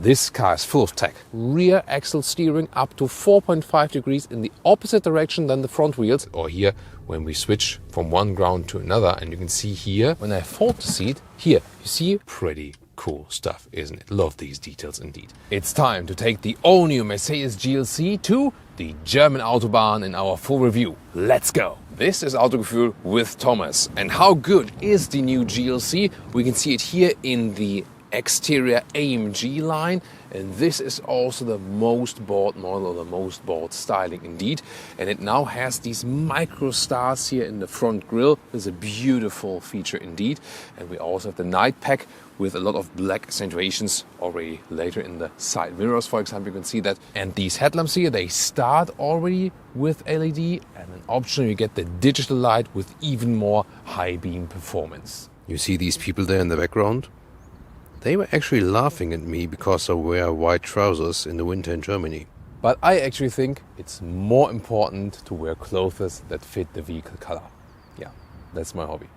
This car is full of tech. Rear axle steering up to 4.5 degrees in the opposite direction than the front wheels. Or here, when we switch from one ground to another, and you can see here, when I fold the seat, here, you see pretty cool stuff, isn't it? Love these details indeed. It's time to take the all-new Mercedes GLC to the German Autobahn in our full review. Let's go! This is Autogefuehl with Thomas. And how good is the new GLC? We can see it here in the exterior AMG line, and this is also the most bought model, or the most bought styling indeed. And it now has these micro stars here in the front grille. This is a beautiful feature indeed. And we also have the night pack with a lot of black accentuations already later in the side mirrors, for example, you can see that. And these headlamps here, they start already with LED, and an option you get the digital light with even more high beam performance. You see these people there in the background? They were actually laughing at me because I wear white trousers in the winter in Germany. But I actually think it's more important to wear clothes that fit the vehicle color. Yeah, that's my hobby.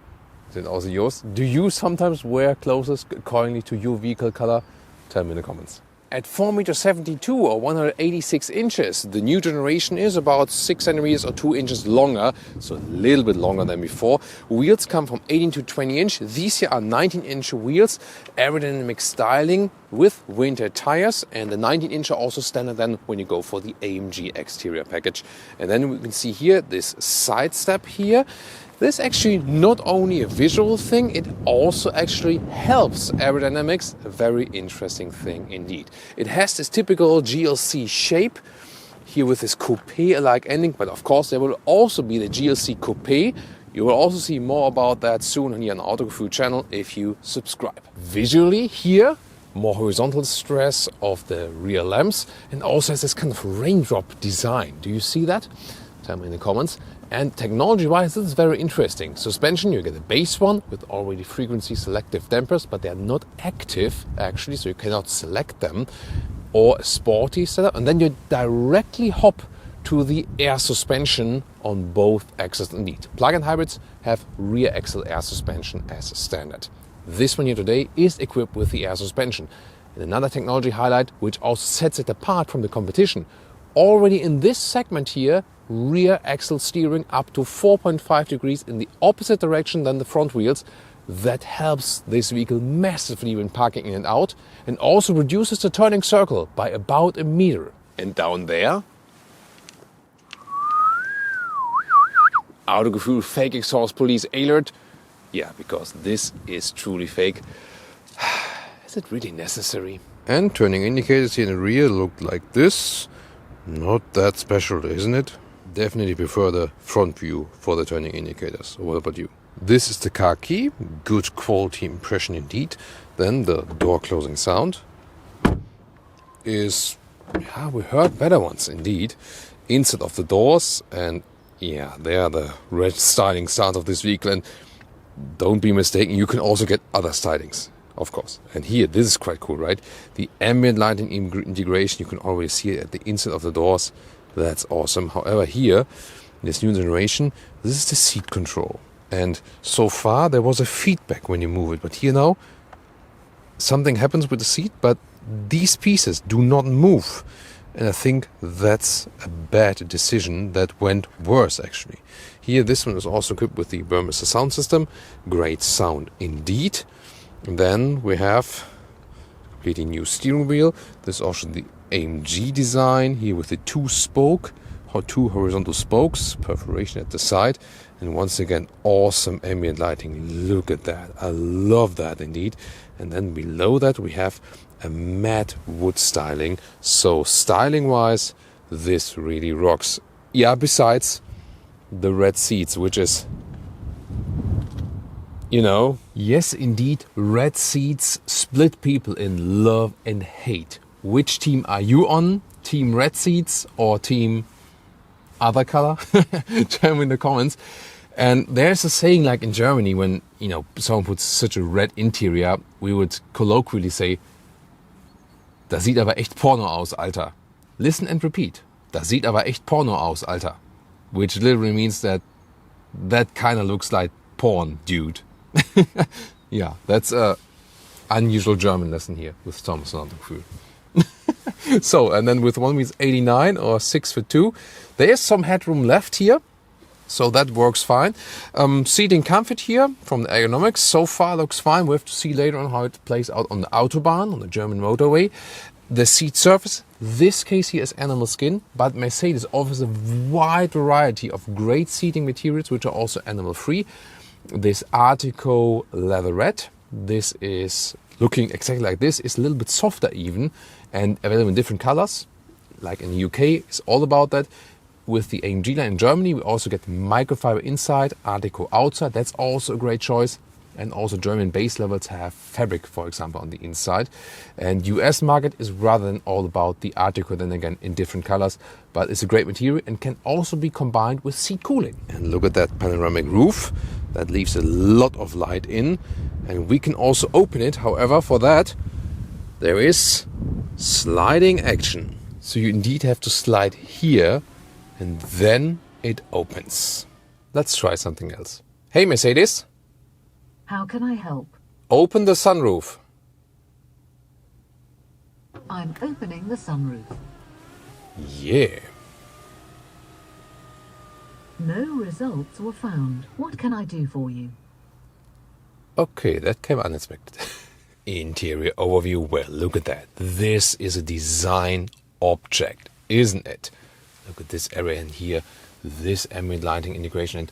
Is it also yours? Do you sometimes wear clothes accordingly to your vehicle color? Tell me in the comments. At 4.72 m or 186 inches, the new generation is about 6 centimeters or 2 inches longer, so a little bit longer than before. Wheels come from 18 to 20 inch. These here are 19-inch wheels, aerodynamic styling with winter tires, and the 19-inch are also standard then when you go for the AMG exterior package. And then we can see here this side step here. This is actually not only a visual thing, it also actually helps aerodynamics. A very interesting thing indeed. It has this typical GLC shape here with this coupe-alike ending, but of course there will also be the GLC Coupe. You will also see more about that soon here on the Autogefuehl channel if you subscribe. Visually here, more horizontal stress of the rear lamps, and also has this kind of raindrop design. Do you see that? Tell me in the comments. And technology-wise, this is very interesting. Suspension, you get a base one with already frequency selective dampers, but they are not active actually, so you cannot select them. Or a sporty setup, and then you directly hop to the air suspension on both axles indeed. Plug-in hybrids have rear axle air suspension as standard. This one here today is equipped with the air suspension. And another technology highlight, which also sets it apart from the competition. Already in this segment here, rear axle steering up to 4.5 degrees in the opposite direction than the front wheels. That helps this vehicle massively when parking in and out, and also reduces the turning circle by about a meter. And down there, Autogefuehl fake exhaust police alert. Yeah, because this is truly fake. Is it really necessary? And turning indicators here in the rear look like this. Not that special, isn't it? Definitely prefer the front view for the turning indicators. What about you? This is the car key. Good quality impression indeed. Then the door closing sound is, yeah, we heard better ones indeed. Inside of the doors, and yeah, they are the red styling sounds of this vehicle. And don't be mistaken, you can also get other stylings, of course. And here, this is quite cool, right? The ambient lighting integration, you can always see it at the inside of the doors. That's awesome. However, here, in this new generation, this is the seat control. And so far, there was a feedback when you move it. But here now, something happens with the seat, but these pieces do not move. And I think that's a bad decision that went worse, actually. Here, this one is also equipped with the Burmester sound system. Great sound indeed. And then we have completely new steering wheel. This is also the AMG design here with the two horizontal spokes, perforation at the side, and once again awesome ambient lighting. Look at that, I love that indeed. And then below that we have a matte wood styling. So styling wise, this really rocks. Yeah, besides the red seats, which is, you know, yes indeed, red seats split people in love and hate. Which team are you on? Team red seats or team other color? Tell me in the comments. And there's a saying like in Germany, when, you know, someone puts such a red interior, we would colloquially say, das sieht aber echt Porno aus, Alter. Listen and repeat. Das sieht aber echt Porno aus, Alter. Which literally means that kind of looks like porn, dude. Yeah, that's a unusual German lesson here with Thomas and Autogefuehl. So, and then with one wheel's 89 or 6'2", there is some headroom left here. So that works fine. Seating comfort here from the ergonomics so far looks fine. We have to see later on how it plays out on the Autobahn, on the German motorway. The seat surface, this case here is animal skin, but Mercedes offers a wide variety of great seating materials which are also animal free. This Artico leatherette, this is looking exactly like this, is a little bit softer even and available in different colors. Like in the UK, it's all about that. With the AMG line in Germany, we also get microfiber inside, Artico outside. That's also a great choice. And also German base levels have fabric, for example, on the inside. And US market is rather than all about the Artico, then again, in different colors. But it's a great material and can also be combined with seat cooling. And look at that panoramic roof. That leaves a lot of light in. And we can also open it. However, for that, there is sliding action. So you indeed have to slide here. And then it opens. Let's try something else. Hey Mercedes. How can I help? Open the sunroof. I'm opening the sunroof. Yeah. No results were found. What can I do for you? Okay, that came unexpected. Interior overview. Well, look at that. This is a design object, isn't it? Look at this area in here, this ambient lighting integration and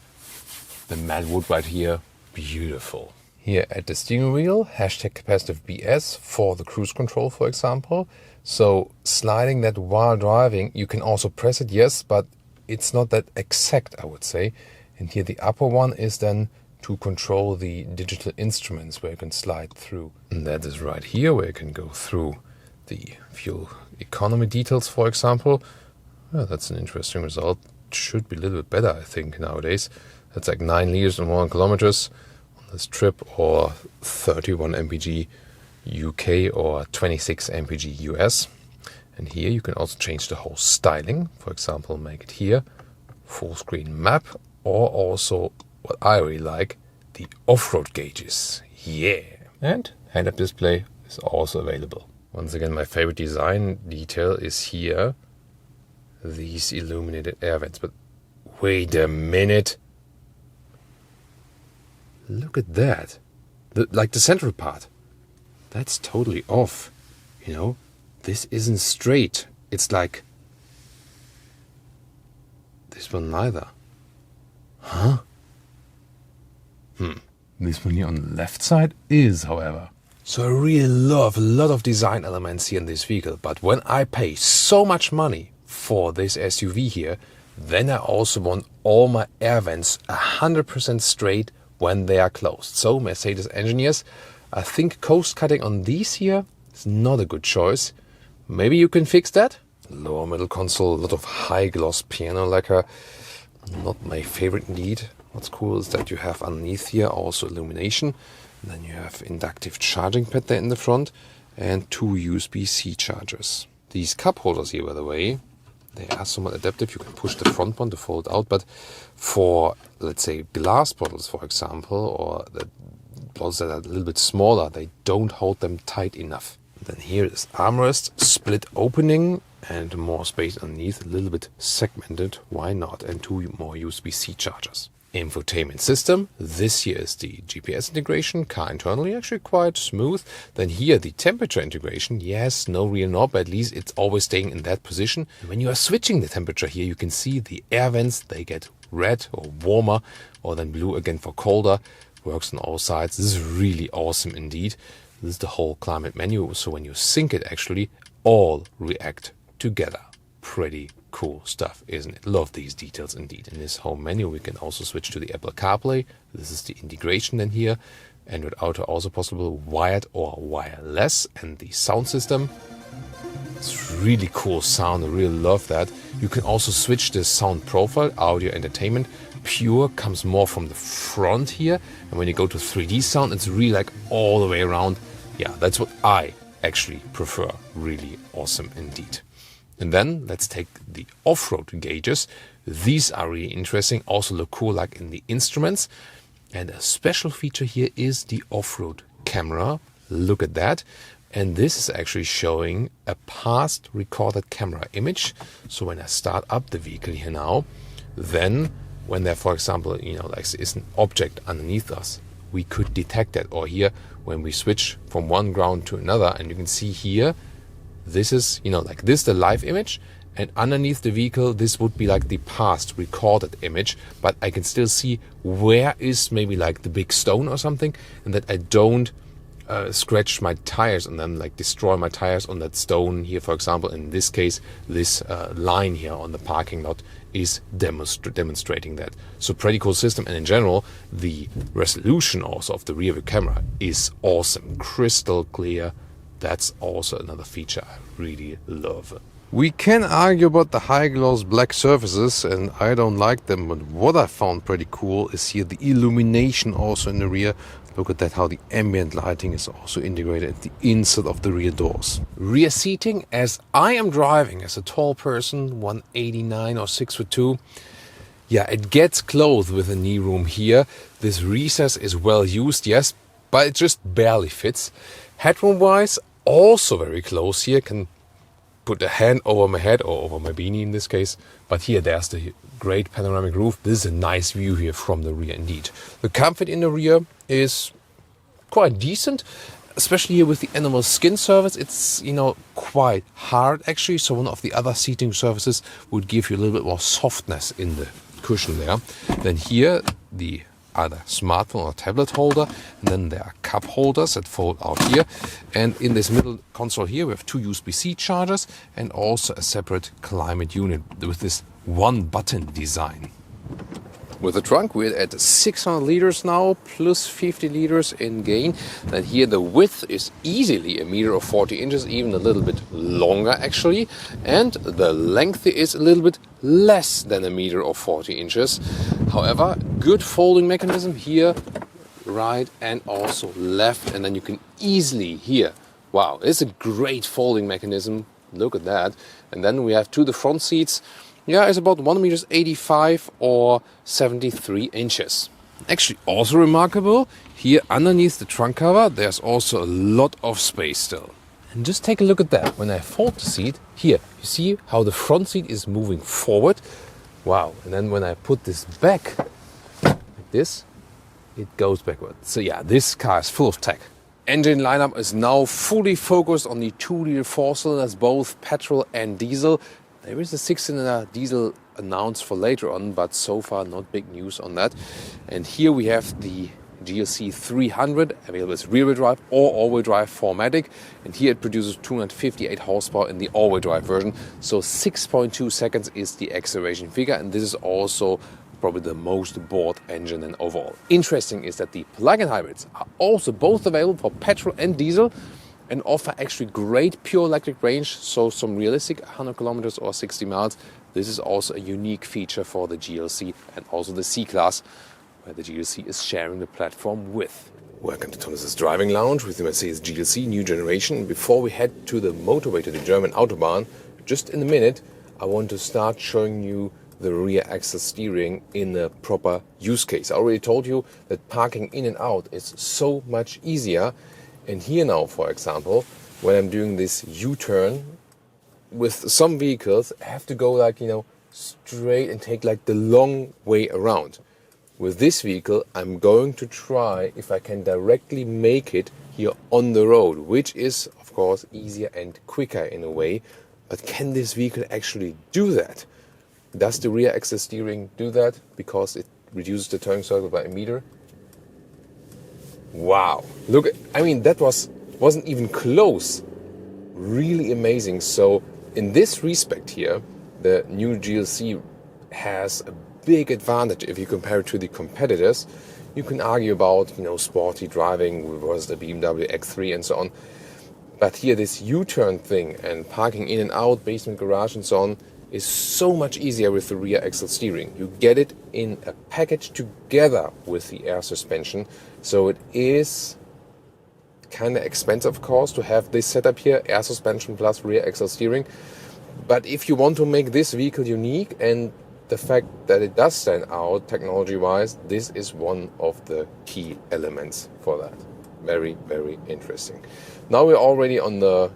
the matte wood right here, beautiful. Here at the steering wheel, hashtag capacitive BS for the cruise control, for example. So sliding that while driving, you can also press it, yes, but it's not that exact, I would say. And here the upper one is then to control the digital instruments where you can slide through. And that is right here where you can go through the fuel economy details, for example. Well, that's an interesting result. Should be a little bit better, I think, nowadays. That's like 9 liters and 1 kilometers on this trip, or 31 mpg UK or 26 mpg US. And here you can also change the whole styling. For example, make it here full screen map, or also what I really like, the off-road gauges. Yeah. And head-up display is also available. Once again, my favorite design detail is here. These illuminated air vents, but wait a minute. Look at that. Like the central part. That's totally off. You know, this isn't straight. It's like this one neither. Huh? This one here on the left side is, however. So I really love a lot of design elements here in this vehicle, but when I pay so much money for this SUV here, then I also want all my air vents 100% straight when they are closed. So Mercedes engineers, I think coast cutting on these here is not a good choice. Maybe you can fix that? Lower middle console, a lot of high gloss piano lacquer. Not my favorite indeed. What's cool is that you have underneath here also illumination. And then you have inductive charging pad there in the front and 2 USB-C chargers. These cup holders here, by the way, they are somewhat adaptive. You can push the front one to fold out, but for, let's say, glass bottles, for example, or the bottles that are a little bit smaller, they don't hold them tight enough. Then here is armrest, split opening, and more space underneath, a little bit segmented, why not? And 2 more USB-C chargers. Infotainment system, this here is the GPS integration, car internally actually quite smooth. Then here the temperature integration, yes, no real knob, at least it's always staying in that position. When you are switching the temperature here, you can see the air vents, they get red or warmer, or then blue again for colder. Works on all sides. This is really awesome indeed. This is the whole climate menu, so when you sync it actually, all react together. Pretty cool stuff, isn't it? Love these details indeed. In this home menu we can also switch to the Apple CarPlay. This is the integration then here. Android Auto also possible, wired or wireless. And the sound system, it's really cool sound, I really love that. You can also switch the sound profile, audio entertainment. Pure comes more from the front here, and when you go to 3D sound, it's really like all the way around. Yeah, that's what I actually prefer. Really awesome indeed. And then let's take the off-road gauges. These are really interesting, also look cool like in the instruments. And a special feature here is the off-road camera. Look at that. And this is actually showing a past recorded camera image. So when I start up the vehicle here now, then when there, for example, like is an object underneath us, we could detect that. Or here, when we switch from one ground to another, and you can see here, this is, like this, the live image. And underneath the vehicle, this would be like the past recorded image. But I can still see where is maybe like the big stone or something, and that I don't scratch my tires and then like destroy my tires on that stone here. For example, in this case, this line here on the parking lot is demonstrating that. So pretty cool system. And in general, the resolution also of the rear view camera is awesome, crystal clear. That's also another feature I really love. We can argue about the high gloss black surfaces, and I don't like them, but what I found pretty cool is here the illumination also in the rear. Look at that, how the ambient lighting is also integrated at the inside of the rear doors. Rear seating, as I am driving as a tall person, 189 or 6'2", yeah, it gets close with the knee room here. This recess is well used, yes, but it just barely fits. Headroom wise, also very close here. Can put a hand over my head or over my beanie in this case. But here there's the great panoramic roof. This is a nice view here from the rear indeed. The comfort in the rear is quite decent, especially here with the animal skin surface. It's, quite hard actually. So one of the other seating surfaces would give you a little bit more softness in the cushion there. Then here the either smartphone or tablet holder, and then there are cup holders that fold out here, and in this middle console here we have two USB-C chargers and also a separate climate unit with this one button design. With the trunk we're at 600 liters now, plus 50 liters in gain. And here the width is easily 1.40 meters, even a little bit longer actually. And the length is a little bit less than 1.40 meters. However, good folding mechanism here, right and also left. And then you can easily here, wow, it's a great folding mechanism. Look at that. And then we have the front seats. Yeah, it's about 1.85 meters or 73 inches. Actually, also remarkable, here underneath the trunk cover, there's also a lot of space still. And just take a look at that. When I fold the seat, here, you see how the front seat is moving forward. Wow, and then when I put this back, like this, it goes backward. So yeah, this car is full of tech. Engine lineup is now fully focused on the 2-liter 4-cylinders, both petrol and diesel. There is a 6-cylinder diesel announced for later on, but so far not big news on that. And here we have the GLC 300, available as rear-wheel drive or all-wheel drive 4MATIC. And here it produces 258 horsepower in the all-wheel drive version. So 6.2 seconds is the acceleration figure, and this is also probably the most bored engine and overall. Interesting is that the plug-in hybrids are also both available for petrol and diesel, and offer actually great pure electric range, so some realistic 100 kilometers or 60 miles. This is also a unique feature for the GLC and also the C-Class, where the GLC is sharing the platform with. Welcome to Thomas's Driving Lounge with the Mercedes GLC new generation. Before we head to the motorway to the German Autobahn, just in a minute, I want to start showing you the rear axle steering in a proper use case. I already told you that parking in and out is so much easier. And here now, for example, when I'm doing this U-turn, with some vehicles, I have to go like, straight and take like the long way around. With this vehicle, I'm going to try if I can directly make it here on the road, which is, of course, easier and quicker in a way. But can this vehicle actually do that? Does the rear axle steering do that? Because it reduces the turning circle by 1 meter. Wow, look, that wasn't even close. Really amazing. So in this respect here, the new GLC has a big advantage if you compare it to the competitors. You can argue about, sporty driving versus the BMW X3 and so on. But here this U-turn thing and parking in and out, basement, garage and so on, is so much easier with the rear axle steering. You get it in a package together with the air suspension. So it is kind of expensive, of course, to have this setup here, air suspension plus rear axle steering. But if you want to make this vehicle unique, and the fact that it does stand out technology-wise, this is one of the key elements for that. Very, very interesting. Now we're already on the,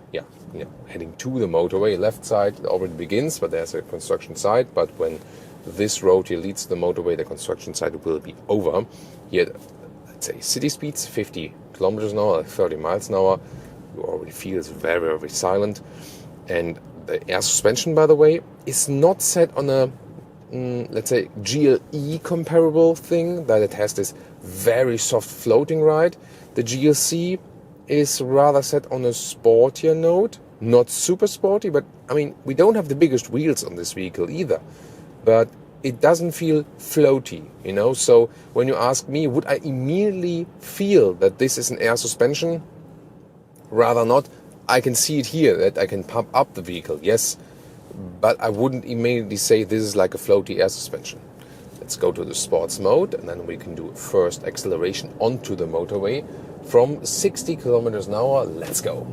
heading to the motorway. Left side already begins, but there's a construction site. But when this road here leads to the motorway, the construction site will be over. Here, let's say city speeds, 50 kilometers an hour, 30 miles an hour. You already feel it's very, very silent. And the air suspension, by the way, is not set on a, let's say, GLE comparable thing, that it has this very soft floating ride. The GLC is rather set on a sportier note, not super sporty, but I mean, we don't have the biggest wheels on this vehicle either, but it doesn't feel floaty, you know. So when you ask me, would I immediately feel that this is an air suspension? Rather not. I can see it here, that I can pump up the vehicle, yes, but I wouldn't immediately say this is like a floaty air suspension. Let's go to the sports mode, and then we can do first acceleration onto the motorway from 60 kilometers an hour. Let's go.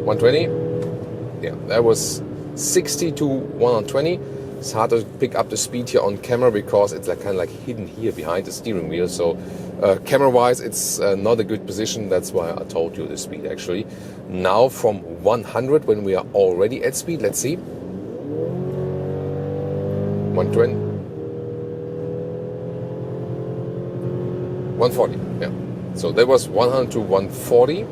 $120. Yeah, that was 60 to 120. It's hard to pick up the speed here on camera because it's like kind of like hidden here behind the steering wheel. So camera-wise, it's not a good position. That's why I told you the speed actually. Now from 100, when we are already at speed, let's see. 120. 140. Yeah. So that was 100 to 140.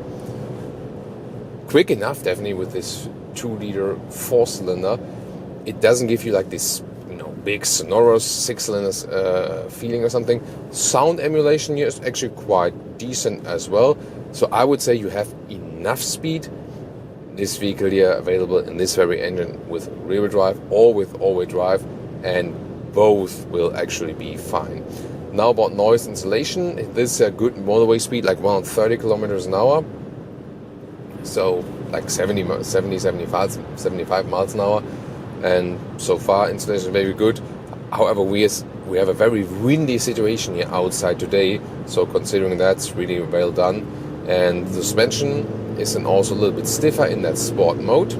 Quick enough, definitely, with this 2-liter 4-cylinder. It doesn't give you like this, you know, big sonorous 6-cylinder feeling or something. Sound emulation here is actually quite decent as well. So I would say you have enough speed. This vehicle here available in this very engine with rear-wheel drive or with all-wheel drive, and both will actually be fine. Now about noise insulation. This is a good motorway speed, like 130 kilometers an hour. So like 75 miles an hour. And so far installation is very good. However, we have a very windy situation here outside today, so considering that's really well done. And the suspension is then also a little bit stiffer in that sport mode.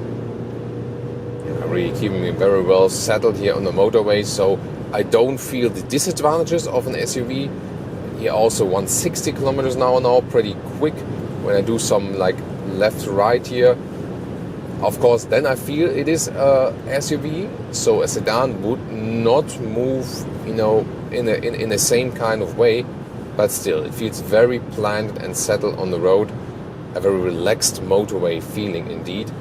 Really keeping me very well settled here on the motorway, so I don't feel the disadvantages of an SUV. Here also 160 kilometers an hour now, pretty quick. When I do some like left to right here, of course, then I feel it is a SUV, so a sedan would not move, you know, in the same kind of way, but still, it feels very planted and settled on the road, a very relaxed motorway feeling indeed.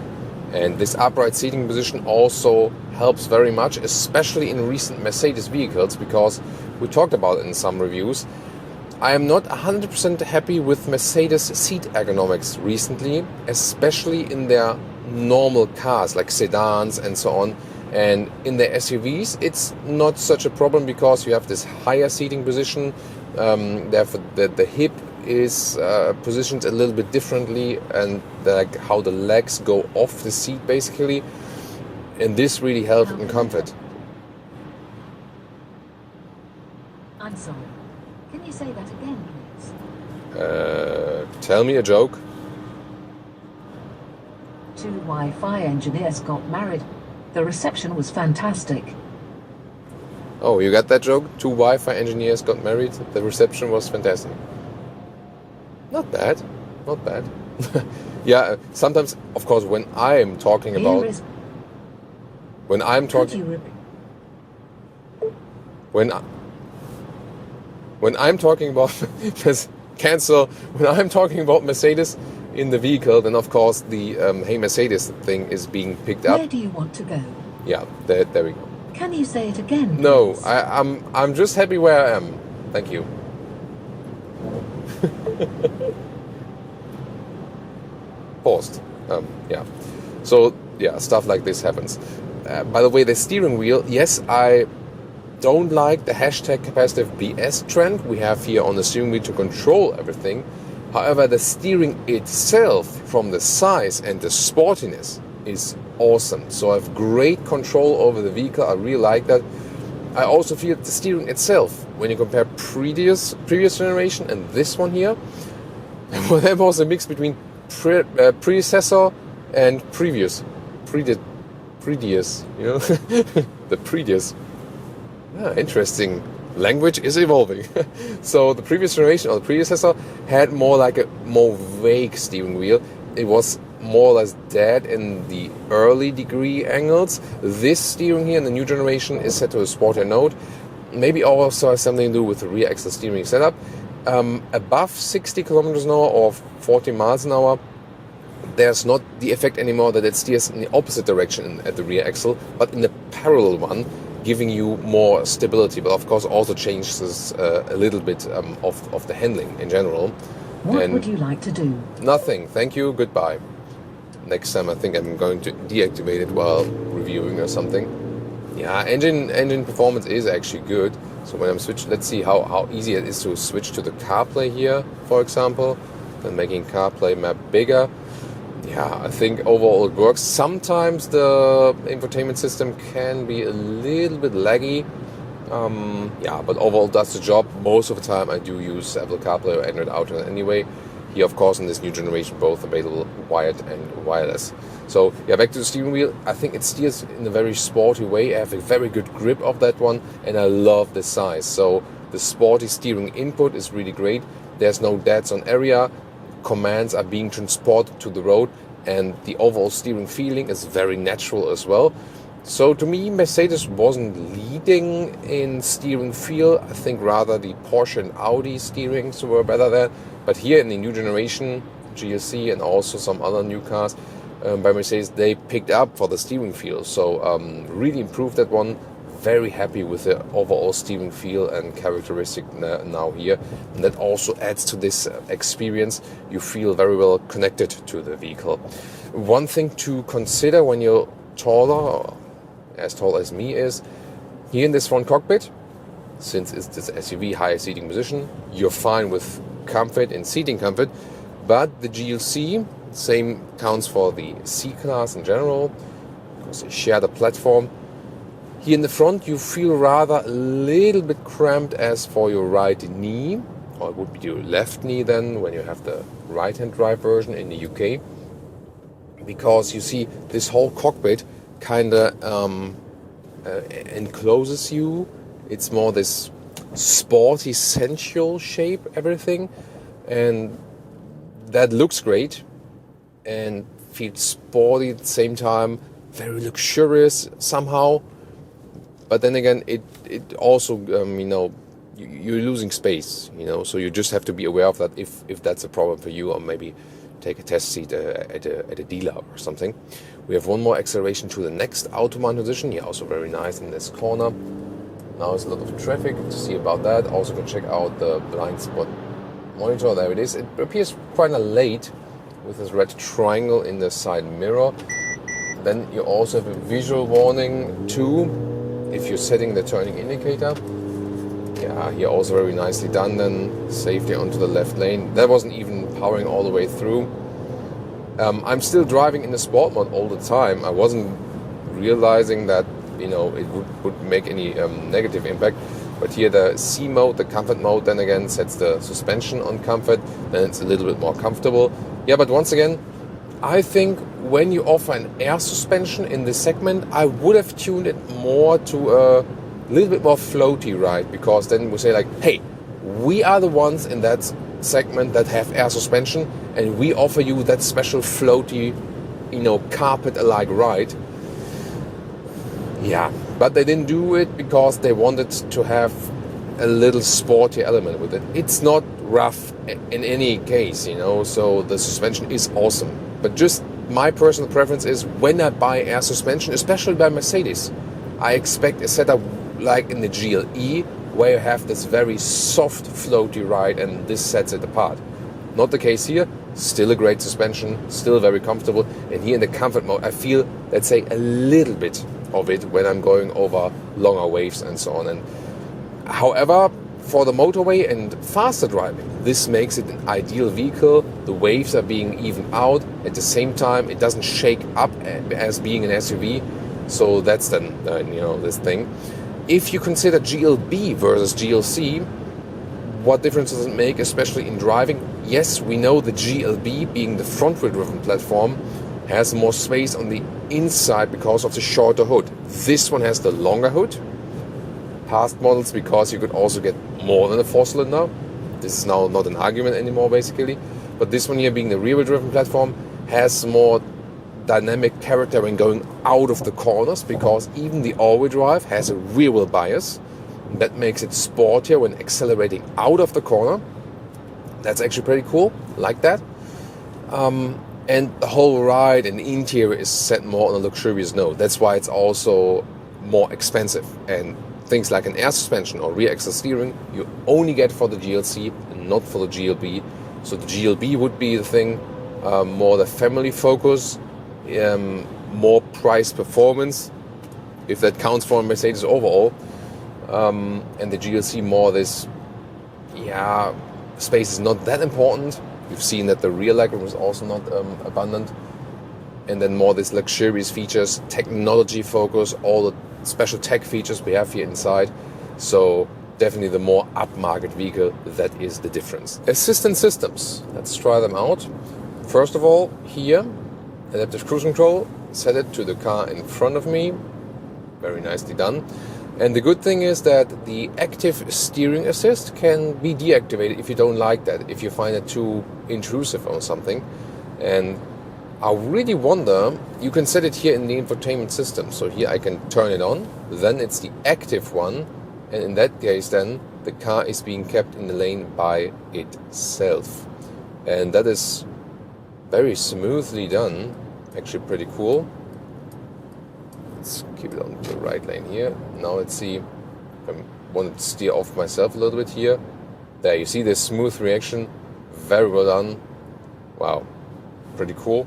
And this upright seating position also helps very much, especially in recent Mercedes vehicles, because we talked about it in some reviews. I am not 100% happy with Mercedes seat ergonomics recently, especially in their normal cars like sedans and so on, and in the SUVs it's not such a problem because you have this higher seating position. Therefore the hip is positioned a little bit differently, and like how the legs go off the seat basically, and this really helps in comfort. I'm sorry. Can you say that again, please? Tell me a joke. 2 Wi-Fi engineers got married. The reception was fantastic. Oh, you got that joke? 2 Wi-Fi engineers got married. The reception was fantastic. Not bad. Not bad. Yeah, sometimes, of course, when I'm talking about... When I'm talking... When I'm talking about... cancel. When I'm talking about Mercedes in the vehicle, then of course the Hey Mercedes thing is being picked up. Where do you want to go? Yeah, there we go. Can you say it again, please? No, I'm just happy where I am. Thank you. Paused. Yeah. So yeah, stuff like this happens. By the way, the steering wheel. Yes, I don't like the hashtag capacitive BS trend we have here on the steering wheel to control everything. However, the steering itself, from the size and the sportiness, is awesome. So I have great control over the vehicle. I really like that. I also feel the steering itself, when you compare previous generation and this one here, well, that was a mix between predecessor and previous, you know, the previous. Yeah, interesting language is evolving. So the previous generation, or the predecessor, had more like a more vague steering wheel. It was more or less dead in the early degree angles. This steering here in the new generation is set to a sportier note. Maybe also has something to do with the rear axle steering setup. Above 60 kilometers an hour or 40 miles an hour, there's not the effect anymore that it steers in the opposite direction at the rear axle, but in the parallel one, giving you more stability, but of course also changes a little bit of the handling in general. What would you like to do? Nothing, thank you, goodbye. Next time I think I'm going to deactivate it while reviewing or something. Yeah, engine performance is actually good. So when I'm switching, let's see how easy it is to switch to the CarPlay here, for example, then making CarPlay map bigger. Yeah, I think overall it works. Sometimes the infotainment system can be a little bit laggy. Yeah, but overall does the job. Most of the time I do use Apple CarPlay or Android Auto anyway. Here, of course, in this new generation, both available wired and wireless. So, yeah, back to the steering wheel. I think it steers in a very sporty way. I have a very good grip of that one, and I love the size. So, the sporty steering input is really great. There's no dead zone area. Commands are being transported to the road, and the overall steering feeling is very natural as well. So to me, Mercedes wasn't leading in steering feel. I think rather the Porsche and Audi steerings were better there. But here in the new generation, GLC and also some other new cars by Mercedes, they picked up for the steering feel. So really improved that one. Very happy with the overall steering feel and characteristic now here. And that also adds to this experience. You feel very well connected to the vehicle. One thing to consider when you're taller, or as tall as me, is here in this front cockpit, since it's this SUV higher seating position, you're fine with comfort and seating comfort. But the GLC, same counts for the C-Class in general, because they share the platform. Here in the front, you feel rather a little bit cramped as for your right knee, or it would be your left knee then when you have the right-hand drive version in the UK, because you see this whole cockpit kind of encloses you. It's more this sporty, sensual shape, everything, and that looks great and feels sporty at the same time, very luxurious somehow. But then again, it also, you're losing space, so you just have to be aware of that if that's a problem for you, or maybe take a test seat at a dealer or something. We have one more acceleration to the next Autobahn position. Here also very nice in this corner. Now there's a lot of traffic to see about that. Also can check out the blind spot monitor. There it is. It appears quite late with this red triangle in the side mirror. Then you also have a visual warning too, if you're setting the turning indicator. Yeah, here also very nicely done then. Safety onto the left lane. That wasn't even powering all the way through. I'm still driving in the sport mode all the time. I wasn't realizing that, it would make any negative impact. But here the C mode, the comfort mode, then again sets the suspension on comfort. Then it's a little bit more comfortable. Yeah, but once again, I think when you offer an air suspension in this segment, I would have tuned it more to a little bit more floaty ride, because then we say like, hey, we are the ones in that segment that have air suspension, and we offer you that special floaty, carpet-alike ride. Yeah, but they didn't do it because they wanted to have a little sporty element with it. It's not rough in any case, so the suspension is awesome. But just my personal preference is when I buy air suspension, especially by Mercedes, I expect a setup like in the GLE, where you have this very soft floaty ride, and this sets it apart. Not the case here. Still a great suspension, still very comfortable. And here in the comfort mode, I feel, let's say, a little bit of it when I'm going over longer waves and so on. And however, for the motorway and faster driving, this makes it an ideal vehicle. The waves are being evened out. At the same time, it doesn't shake up as being an SUV. So that's then, this thing. If you consider GLB versus GLC, what difference does it make, especially in driving? Yes, we know the GLB, being the front-wheel driven platform, has more space on the inside because of the shorter hood. This one has the longer hood. past models because you could also get more than a 4-cylinder. This is now not an argument anymore, basically. But this one here, being the rear-wheel driven platform, has more dynamic character when going out of the corners, because even the all-wheel drive has a rear-wheel bias. That makes it sportier when accelerating out of the corner. That's actually pretty cool, like that. And the whole ride and the interior is set more on a luxurious note. That's why it's also more expensive. And things like an air suspension or rear axle steering, you only get for the GLC and not for the GLB. So the GLB would be the thing, more the family focus, more price performance, if that counts for a Mercedes overall. And the GLC more this, space is not that important. You've seen that the rear legroom is also not abundant. And then more this luxurious features, technology focus, all the special tech features we have here inside. So definitely the more upmarket vehicle, that is the difference. Assistant systems, let's try them out. First of all, here, adaptive cruise control, set it to the car in front of me. Very nicely done. And the good thing is that the active steering assist can be deactivated if you don't like that, if you find it too intrusive or something. And I really wonder, you can set it here in the infotainment system. So here I can turn it on, then it's the active one. And in that case then, the car is being kept in the lane by itself. And that is very smoothly done, actually pretty cool. Let's keep it on the right lane here. Now let's see if I want to steer off myself a little bit here. There, you see this smooth reaction. Very well done. Wow, pretty cool.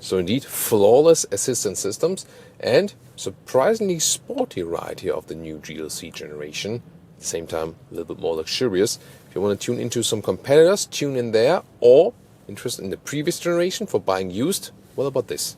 So indeed, flawless assistance systems and surprisingly sporty ride here of the new GLC generation. At the same time, a little bit more luxurious. If you want to tune into some competitors, tune in there. Or interested in the previous generation for buying used, what about this?